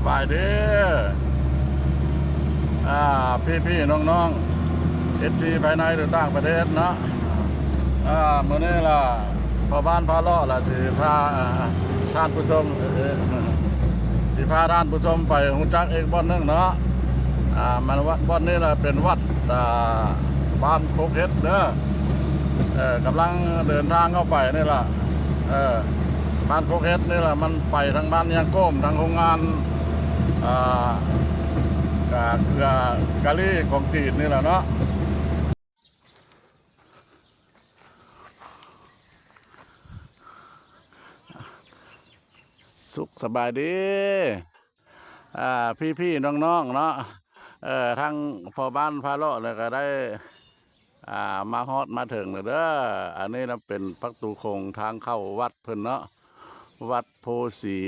บายดีพี่น้องๆFCภายในหรือต่างประเทศเนาะมื้อนี้ล่ะพอบ้านพาเลาะล่ะสิพาท่านผู้ชมสิพาท่านผู้ชมไปฮู้จักอีกบ่อนหนึงเนาะมันวัดบ่อนนี้ล่ะเป็นวัดบ้านโคกเฮ็ดเด้อกำลังเดินทางเข้าไปนี่ล่ะบ้านโคกเฮ็ดนี่ล่ะมันไปทางบ้านยังโก้มทางโรงงานกะลี่ของจีนนี่แหละเนาะสุขสบายดีพี่น้องเนาะทั้งพอบ้านพาเลาะเลยก็ได้มาฮอดมาถึงเด้ออันนี้นะเป็นประตูโคงทางเข้าวัดเพิ่นเนาะวัดโพสี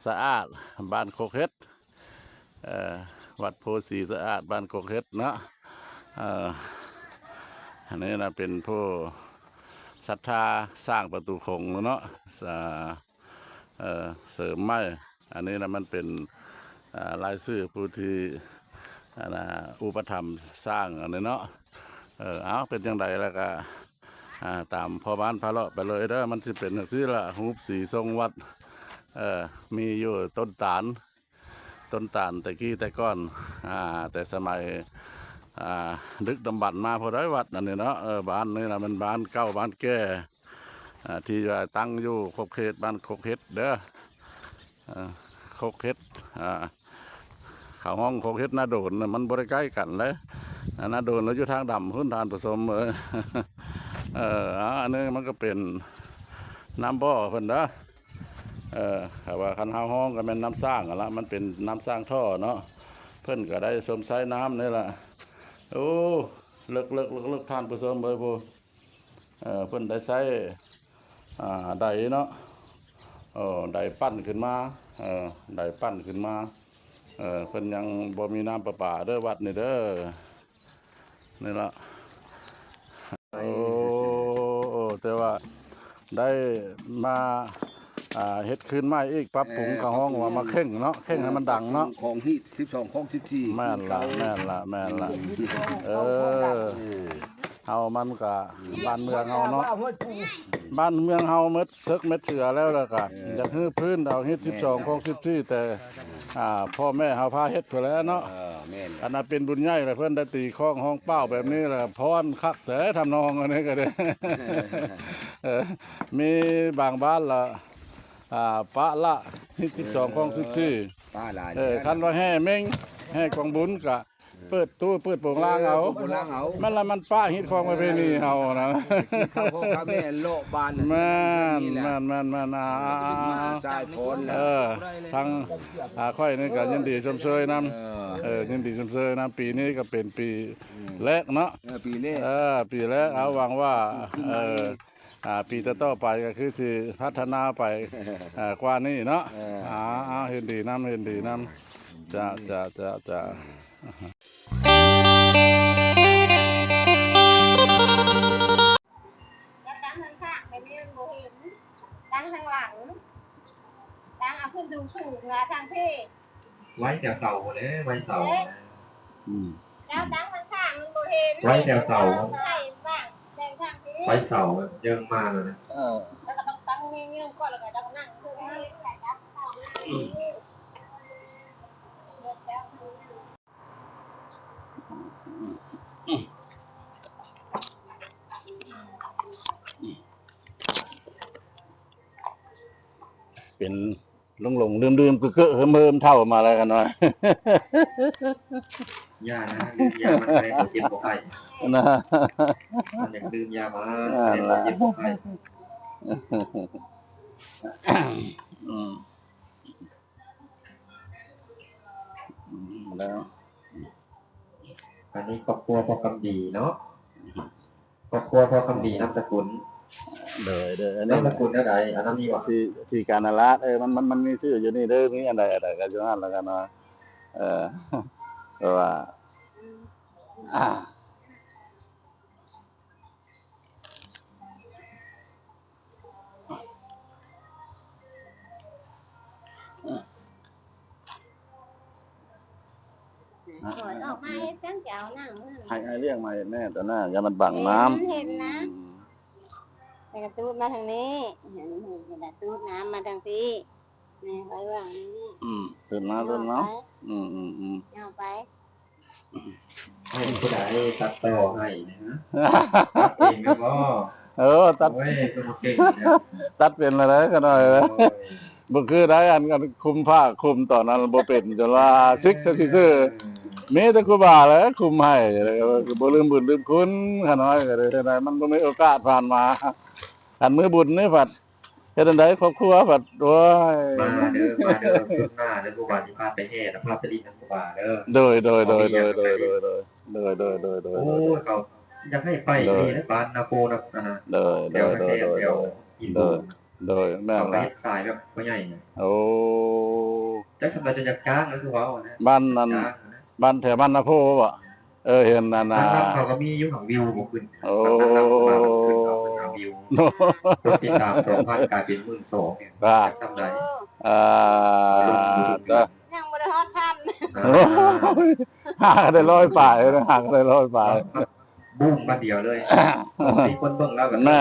สะอาดบ้านโคกเฮ็ดวัดโพสีสะอาดบ้านโคกเฮ็ดเนาะอันนี้นะเป็นผู้ศรัทธาสร้างประตูโคงเนาะเสริมไม้อันนี้นะมันเป็นรายชื่อผู้ที่อุปถัมภ์สร้างอันนี้เนาะเอาเป็นยังไงแล้วก็ตามพ่อบ้านพาเลาะไปเลยเด้อมันจะเป็นชื่อละรูปสีทรงวัดมีอยู่ต้นตาลแต่กี้แต่ก้อนแต่สมัยดึกดำบรรพ์มาพอได้วัดนั่นนี่เนาะบ้านนี่นะมันบ้านเก่าบ้านแก่ที่ตั้งอยู่โคกเฮ็ดบ้านโคกเฮ็ดเด้อโคกเฮ็ดเขาห้องโคกเฮ็ดนาโดนมันบริใกล้กันเลยนาโดนแล้วอยู่ทางดำหุ้นทานผสมอันนี้มันก็เป็นน้ำบ่อเพิ่นเด้อแต่ว่าคันห้องก็เป็นน้ำสร้างละมันเป็นน้ำสร้างท่อเนาะเพิ่นก็ได้สมไซน้ำนี่แหละโอ้เลิกทานผสมเบอร์พูเพิ่นได้ใช้ไดเนาะไดปั้นขึ้นมาไดปั้นขึ้นมาเพิ่นยังบ่มีน้ำประปาเด้อวัดนี่เด้อนี่ละโอ้แต่ว่าได้มาเฮ็ดคืนใหม่อีกปรับปรุงกับห้องว่ามาเข่งเนาะเข่งให้มันดังเนาะของที่12ของ14แม่นละเฮามันก็บ้านเมืองเฮาเนาะบ้านเมืองเฮาเม็ดซึกเม็ดเสือแล้วก็อยากฮื้อพื้นเอาเฮ็ด12ของ14แต่พ่อแม่เฮาพาเฮ็ดเพิ่นแล้วเนาะอันนั้นเป็นบุญใหญ่เลยเพิ่นได้ตีข้องห้องเป้าแบบนี้แหละพรคักแต่ทำนองอันนี้ก็ได้มีบางบ้านละปะละ12ของ14ป้าหลานคันว่าแห่เม้งแห่กองบุญก็เปิดตู้เปิดโปงล่างเอามันละมันป้าฮิตของประเพณีเฮานะข้าวพ่อข้าแม่โลกบ้านแม่นสายพลทางค่อยนี่ก็ยินดีชมเชยนำยินดีชมเชยนำปีนี้ก็เป็นปีแรกเนาะปีแรกปีแรกเอาหวังว่าปีต่อไปก็คือสิพัฒนาไปกว่านี้เนาะเห็นดีนำจะตั้งข้างข้างแบบนี้มันโบเห็นตั้งข้างหลังตั้งเอาขึ้นดูสูงนะทางเพศไว้แถวเสาเลยไว้เสาแล้วตั้งข้างข้างมันโบเห็นไว้แถวเสาใช่บ้างแต่ทางเพศไว้เสาเยอะมากเลยนะแล้วก็ต้องตั้งเงี้ยๆก่อนแล้วก็ต้องนั่งคือให้แหละยับเสาเป็นหลงลืมเกอะเฮิมเท่ามาแล้วกันหน่อยยานะดื่มยามาในตัวเจ็บปวดไข้นะมันอยากดื่มยามาในตัวเจ็บปวดไข้แล้วอันนี้ครอบครัวพอคำดีเนาะครอบครัวพอคำดีนามสกุลอันนี้นามสกุลอะไรอันนั้นมีว่าสีการนารามันมีชื่ออยู่นี่เด้อมีอะไรกันอยู่นั่นแล้วกันเนาะเพราะว่า มาเฮ็ดจังเจ้านั่งนั่น ให้เลี้ยงมาแน่แต่หน้าอย่ามันบังน้ำ เห็นนะแต่กระตูดมาทางนี้เห็นกระตูดน้ำมาทางพี่นี่ไว้วางนี้ ขึ้นมาขึ้นเนาะเอาไป ให้ผู้ใดตัดต่อให้นะตัดเองก็บ่ ตัด โอ้ยเป็นเก่งนะ ตัดเป็นอะไรกันหน่อยนะบ่คือได้อันกันคุมผ้าคุมตอนนั้นบ่เป็นจนว่าซิกซื่อๆมีแต่ครูบาแหล้วคุมให้ก็บ่ลืมบุญลืมคุณขน้อยก็ได้มันบ่มีโอกาสผ่านมาอันมือบุญนี่ผัดเฮ็ดจังได๋ครอบครัวผัดโอ้ย มาเด้อสุดหน้าเด้อผู้ว่าที่พาไปแห่นะพาไปดีนะผู้ว่าเด้อ โดย โอ้ เขา อยากให้ไปนี่นะบ้านนาโปนะนะ โดย เดี๋ยวแห่เดี๋ยวอินโด โดยแม่ เอาไป ละ เฮ็ดสายแบบบ่ใหญ่นะ โอ้ จักสำหรับจะอยากจ้างก็คือเว้านะ บ้านนั้น จ้างนะ บ้านแถวบ้านนาโพบ่เห็นนั่นน่ะ บ้านเขาก็มีอยู่ของวิวบ่ขึ้น โอ้ บ้านขึ้นเขาเป็นหาวิวคนติดตาม 2,000 กลายเป็น 12,000 เนี่ย ว่า จักสำใด ยังบ่ได้ฮอดพัน หาได้100ป่ายนะหาได้100ป่าย บูมมาเดียวเลยมีคนเบิ่งแล้วก็ แม่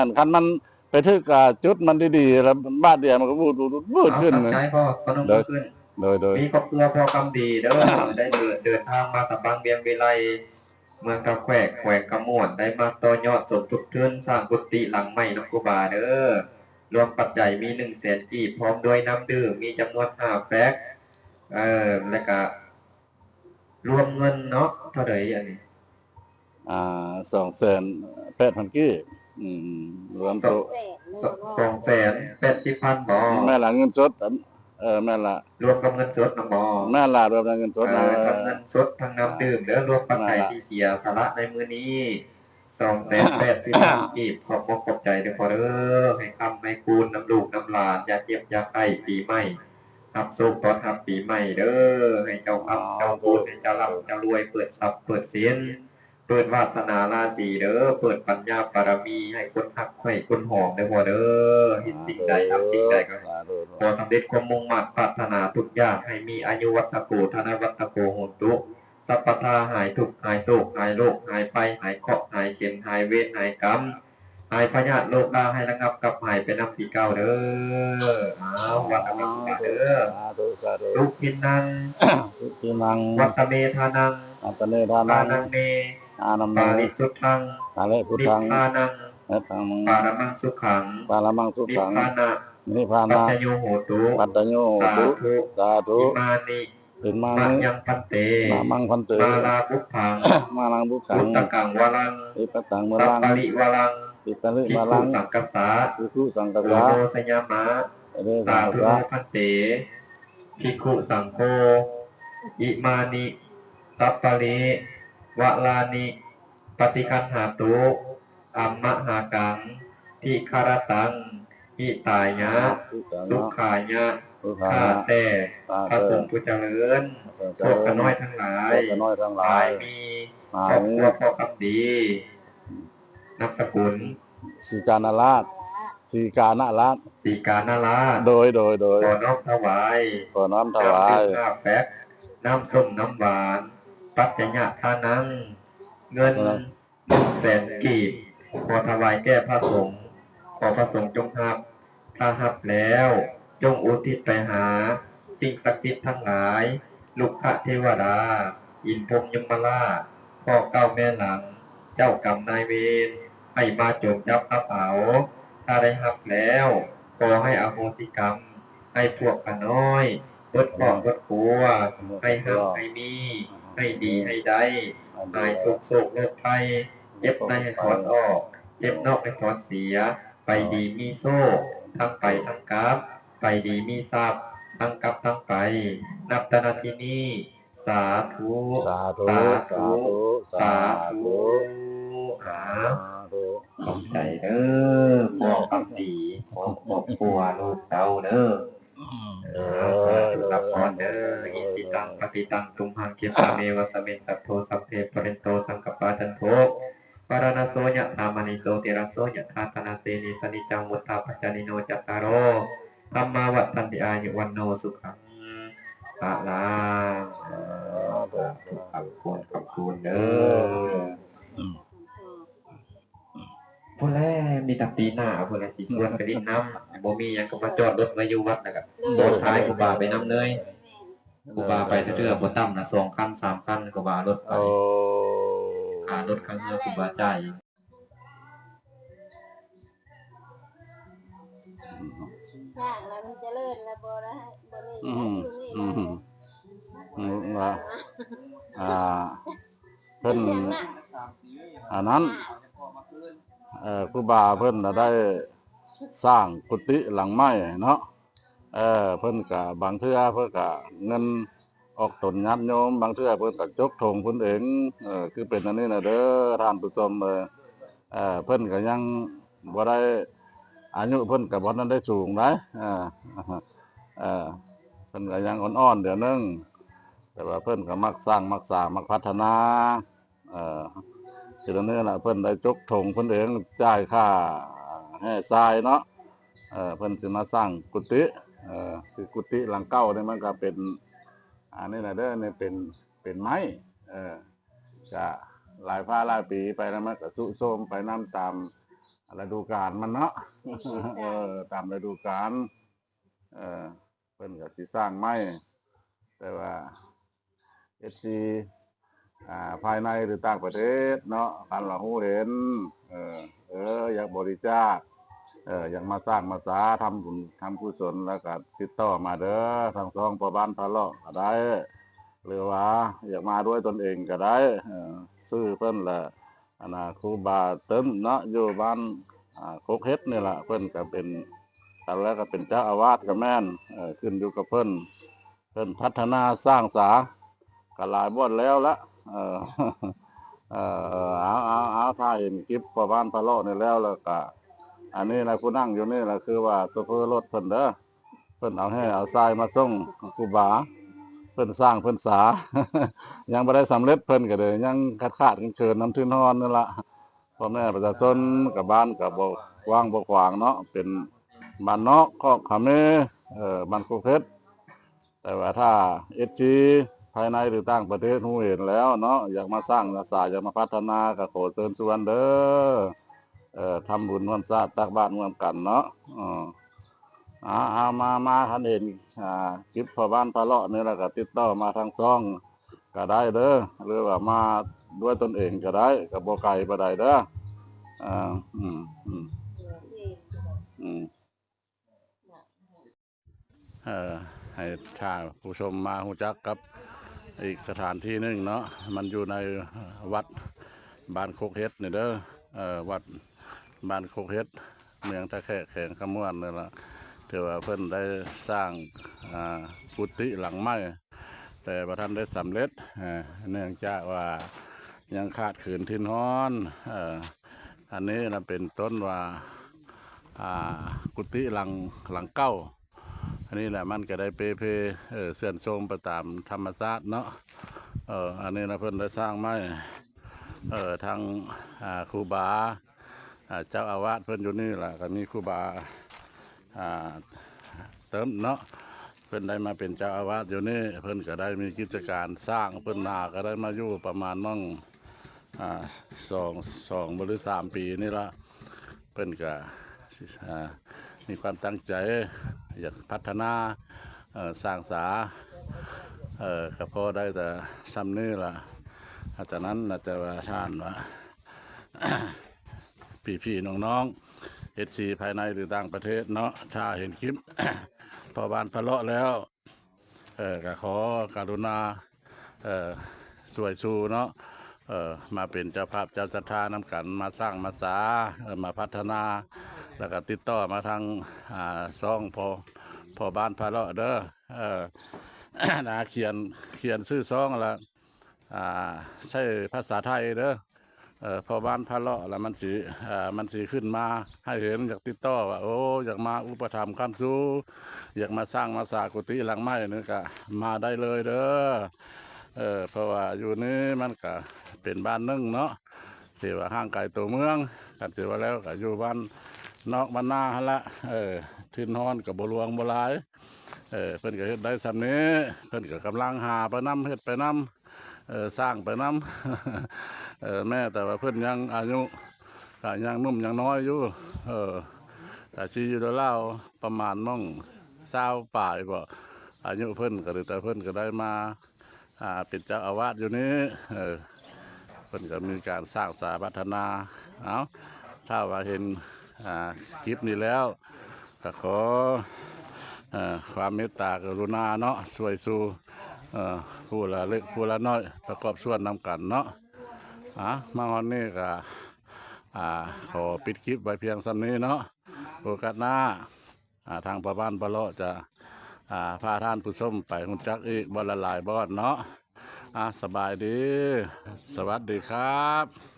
นคันมันไปถึกจุดมันดีๆแล้วบ้านเดียวมันก็บูดขึ้น ใช้พ่อก็ต้องบูดขึ้น โดย มีครอบครัวพอกำดีเด้อ ได้เดินทางมาตะบังเบียงวิไลเมืองกะแขวกกะม่วนได้มาต่อยอดสมทบทุนสร้างกุฏิหลังใหม่นครูบาเด้อรวมปัจจัยมี 100,000 กีบพร้อมด้วยน้ำดื่มมีจำนวน5แพ็คแล้วก็รวมเงินเนาะเท่าใดอันนี้ 280,000กี้รวมโต 280,000 บ่ แม่ละเงินสดแม่ละ รวมกับเงินสดนำบ่ แม่ละรวมเงินสดนะ ทั้งเงินสดทั้งน้ำดื่มเด้อรวมปัจจัยที่เสียภาระในมื้อนี้280,000 กีบขอบคุณขอบใจเด้อพ่อเด้อให้คำให้คูณน้ำลูกน้ำหลานอย่าเจ็บอย่าไข้ปีใหม่รับสุขตอนรับปีใหม่เด้อให้เจ้าคำเจ้าคูณให้เจ้าร่ำเจ้ารวยเปิดทรัพย์เปิดสินเปิดวาสนาราศีเด้อเปิดปัญญาบารมีให้คนฮักให้คนหอมเด้อพ่อเด้อเห็นสิ่งใดทำสิ่งใดก็ขอสำเร็จความมุ่งมั่นปรารถนาทุกอย่างให้มีอายุวัตโกธนวัตโกโหตุสัพพทาหายทุกข์หายโศกหายโรคหายภัยหายเคราะห์หายเข็ญหายเวรหายกรรมหายพยาธิโรคราให้ระงับกับหายไปนำปีเก่าเด้อเอาวัดอภิธรรมเด้อทุกขินัง ที่นัง วัตเมธานัง อัตเนทา ปา นั นั ง งเม อานัม ปา เน ริสุทธัง อาเลพุท นิพ ธัง พานัง และทาง ปารมังสุขัง ปาลมังสุ นิพ ขัง พานะ นิพพา ปัจ นา จโยโหตุ ปัตตโย สา ตุ ธุ สาธุ อิมานิ เป็นมา มั นิ ยังพันเต มามังพันเต มาลาภุพัง มาลังบุขั พุ ง ทธกังวรัง อิปัตตังม สัพ ลัง ปริวรัง อิตาลิ ภิก มา ขุ ลัง สังกัสสะ ภิกขุสังกัส โอ สะ โนสยามะ เด สา สัง ธุ กัส พันเตภิกขุสังโฆอิมานิสัพปริวะลานิปฏิคันหาตุอัมมหากังทิคารตังหิตายะสุขายะ สุขา ข้าแต่พระสงฆ์ผู้เจริญพวกขน้อยทั้งหลาย พวกน้อยทั้งหลา หาย ยมีครอบครัวพ่อคำดีนามสกุล สีกานาราชสีกานาราช สีกานารา โดย ขอน้อมถวาย ขอน้อมถวาย น้ำดื่ม5 แพ็คน้ำส้มน้ำหวาน ปัจจยทานัง เงิน100,000 กีบขอถวายแก่พระสงฆ์ขอพระสงฆ์จงรับถ้ารับแล้ว จงอุทิศไปหา สิ่งศักดิ์สิทธิ์ทั้งหลาย ลูกขเทวดา อินพรหมยมราชพ่อเก้าแม่หลัง เจ้ากรรมนายเวรให้มาโจมจับกระเป๋า ถ้าได้รับแล้วขอให้อโหสิกรรม ให้พวกขน้อยลดครอบลดครัว ให้หักให้มี ให้ดีให้ได้หายทุกโศกโรคภัยเจ็บในให้ถอนออก เจ็บนอกให้ถอนเสีย ไปดีมีโซ่ทั้งไปทั้งกราฟไปดีมีทรัพย์ทั้งกลับทั้งไป นับแต่นาทีนี้ สาธุ สาธุ สาธุ สาธุ หา สาธุ ขอบใจเด้อพ่อคำดีของครอบครัวลูกเต้าเด้อรับพรเด้ออิติตังปฏิตังตุมหังคิสาเมวะสะเมสัทโทสัพเพปะเรนโตสังกปปาจันโทปารณโสยะธามณิโสติระโสยะธาตนาเสนิสนิจังวุฒาปัจจานิโนจัตตารโอธัมมาวัฏฏันติอายุวันโนสุขัง พระลาขอบคุณเด้อพวกแรมีแต่ปีหน้าพวกแรสิชวนไปดินน้ำบ่มีหยังก็มาจอดรถไว้อยู่วัดนะครับโซนท้ายกูบาไปน้ำเลยกูบาไปเรื่อยๆบ่ต่ำนะ2 คัน 3 คันกูบารถไป โอ้ ค่ารถค่าเรือกูบาจ่าย สร้างแล้วมันเจริญแล้วบ่ได้บ่นี่ อืม อยู่นี่ อืม นะ ว่าเพิ่นอันนั้นครูบาเพิ่นน่ะได้สร้างกุฏิหลังไม้เนาะเพิ่นก็บางเทื่อเพิ่นก็เงินออกตนญาติโยมบางเทื่อเพิ่นก็จกธงเพิ่นเองคือเป็นอันนี้น่ะเด้อท่านผู้ชมเพิ่นก็ยังบ่ได้อายุเพิ่นก็บ่ทันได้สูงนะเพิ่นก็ยังอ่อนๆเดี๋ยวนึงแต่ว่าเพิ่นก็มักสร้างมักสร้างมักพัฒนาทีนี้ล่ะเพิ่นได้จกธงเพิ่นเองจ่ายค่าให้ทรายเนาะเพิ่นสิมาสร้างกุฏิคือกุฏิหลังเก่านี่มันก็เป็นอันนี้น่ะเด้อนี่เป็นไม้ก็หลายหลายปีไปแล้วมันก็ทรุโทรมไปน้ำตามฤดูกาลมันเนาะ ตามฤดูกาลเพิ่นก็สิสร้างไม้แต่ว่าFC ภายในหรือต่างประเทศเนาะคันว่าฮู้เห็นอยากบริจาคอยากมาสร้างมาสาทำบุญทำกุศลแล้วก็ติดต่อมาเด้อทางซองประบ้านพะเลาะก็ได้หรือว่าอยากมาด้วยตนเองก็ได้ซื้อเพิ่นละครูบาเติมเนาะอยู่บ้านโคกเฮ็ดนี่ล่ะเพิ่นก็เป็นตอนแรกก็เป็นเจ้าอาวาสก็แม่นขึ้นอยู่กับเพิ่นพัฒนาสร้างสาก็หลายบ่อนแล้วละเอาถ้าเห็นคลิปประบ้านพะเลาะนี่แล้วก็อันนี้นะผู้นั่งอยู่นี่แหละคือว่าโซเฟอร์รถเพิ่นเด้อเพิ่นเอาให้เอาทรายมาส่งครูบาเพิ่นสร้างเพิ่นสา ยังบ่ได้สำเร็จเพิ่นก็เลยยังขาดเขินน้ำทื่นฮ้อนนั่นล่ะพ่อแม่ประชาชนกับบ้านก็บ่กว้างบ่ขวางเนาะเป็นบ้านนอกคอกขะเมบ้านโคกเพชรแต่ว่าถ้า SC ภายในหรือต่างประเทศฮู้เห็นแล้วเนาะอยากมาสร้างรักษาอยากมาพัฒนาก็ขอเชิญชวนเด้อทำบุญร่วมชาติตักบาตรร่วมกันเนาะเอามาท่านเห็นคลิปพ่อบ้านพะเลาะนี่แล้วก็ติดต่อมาทางช่องก็ได้เด้อหรือว่ามาด้วยตนเองก็ได้ก็บ่ไกลบ่ได้เด้อให้ถ้าผู้ชมมาฮู้จักกับอีกสถานที่หนึงเนาะมันอยู่ในวัดบ้านโคกเฮ็ดนี่เด้อวัดบ้านโคกเฮ็ดเมืองตะแคกแข็งขมวนนี่ล่ะถือว่าเพิ่นได้สร้างกุฏิหลังไม้แต่บ่ทันได้สำเร็จเนื่องจากว่ายังขาดขืนทินฮ้อนอันนี้นะเป็นต้นว่ากุฏิหลังเก้าอันนี้แหละมันก็ได้เเสื่อมโทรมไปตามธรรมชาติเนาะอันนี้นะเพิ่นได้สร้างไม้ทางครูบาเจ้าอาวาสเพิ่นอยู่นี่แหละก็มีครูบาเติมเนาะเพิ่นได้มาเป็นเจ้าอาวาสอยู่นี่เพิ่นก็ได้มีกิจการสร้างเพิ่นนาก็ได้มาอยู่ประมาณน้องสองหรือ3 ปีนี่ละเพิ่นก็มีความตั้งใจอยากพัฒนาสร้างสาก็พอได้แต่ซ้ำนี่ละจากนั้นนะจะว่าท่านว่า พี่น้องๆSC ภายในหรือต่างประเทศเนาะถ้าเห็นคลิป พอบ้านพะเลาะแล้วก็ขอการุณาสวยชูเนาะมาเป็นเจ้าภาพเจ้าศรัทธานำกันมาสร้างมาสามาพัฒนาแล้วก็ติดต่อมาทางซ่องพอบ้านพะเลาะเด้อ เขียนชื่อซ่องละใช้ภาษาไทยเด้อพอบ้านพะเลาะแล้วมันสีขึ้นมาให้เห็นอยากติดต่อว่าโอ้อยากมาอุปถัมภ์คำสู้อยากมาสร้างมาสากุฏิหลังไม้นี่ก็มาได้เลยเด้อเพราะว่าอยู่นี้มันก็เป็นบ้านนึงเนาะที่ว่าห่างไกลตัวเมืองกันถือว่าแล้วก็อยู่บ้านนอกบ้านนาหั่นละทินฮ้อนกับบ่หลวงบ่หลาย เพิ่นก็เฮ็ดได้ส่ำนี้เพิ่นก็กำลังหาไปนำเฮ็ดไปนำสร้างไปนำแม่แต่ว่าเพิ่นยังอายุก็ยังหนุ่มยังน้อยอยู่ก็สิอยู่ราวๆประมาณมั่ง20ปลายบ่อายุเพิ่นก็แต่เพิ่นก็ได้มาเป็นเจ้าอาวาสอยู่นี้เพิ่นก็มีการสร้างสาพัฒนาเอาถ้าว่าเห็นคลิปนี้แล้วก็ขอความเมตตากรุณาเนาะช่วยสู่ผู้ละเล็กผู้ละน้อยประกอบส่วนนำกันเนาะมาวันนี้ก็ขอปิดคลิปไว้เพียงส่ำนี้เนาะโอกาสหน้าทางประบ้านปะเลาะจะพาท่านผู้ชมไปหุ่นจักอีกบ่ละหลายบ่อนเนาะสบายดีสวัสดีครับ